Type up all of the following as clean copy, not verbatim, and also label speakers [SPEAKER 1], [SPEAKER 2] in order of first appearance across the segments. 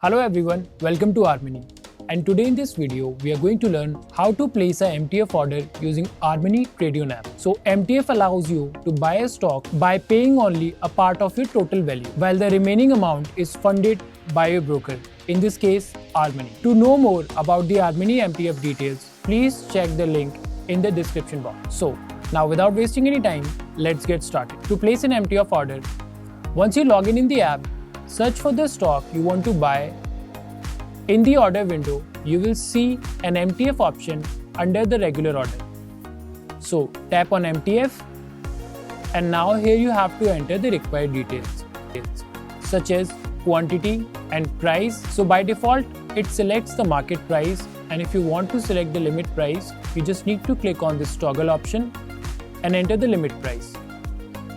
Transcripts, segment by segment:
[SPEAKER 1] Hello everyone, welcome to RMoney. And today in this video, we are going to learn how to place a MTF order using RMoney Tradion app. So MTF allows you to buy a stock by paying only a part of your total value, while the remaining amount is funded by your broker, in this case RMoney. To know more about the RMoney MTF details, please check the link in the description box. So now without wasting any time, let's get started. To place an MTF order, once you log in the app, search for the stock you want to buy. In the order window, you will see an MTF option under the regular order. So tap on MTF, and now here you have to enter the required details such as quantity and price. So by default, it selects the market price, and if you want to select the limit price, you just need to click on this toggle option and enter the limit price.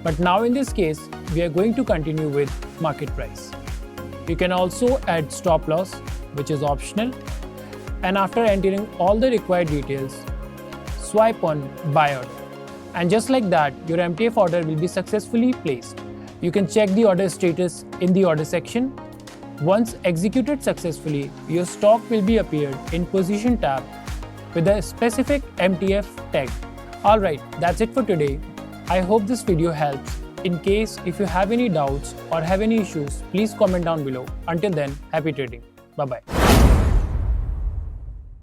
[SPEAKER 1] But now in this case, we are going to continue with market price. You can also add stop loss, which is optional, and after entering all the required details, swipe on buy order. And just like that, your MTF order will be successfully placed. You can check the order status in the order section. Once executed successfully, your stock will be appeared in position tab with a specific MTF tag. Alright, that's it for today. I hope this video helps. In case if you have any doubts or have any issues, please comment down below. Until then, happy trading. Bye-bye.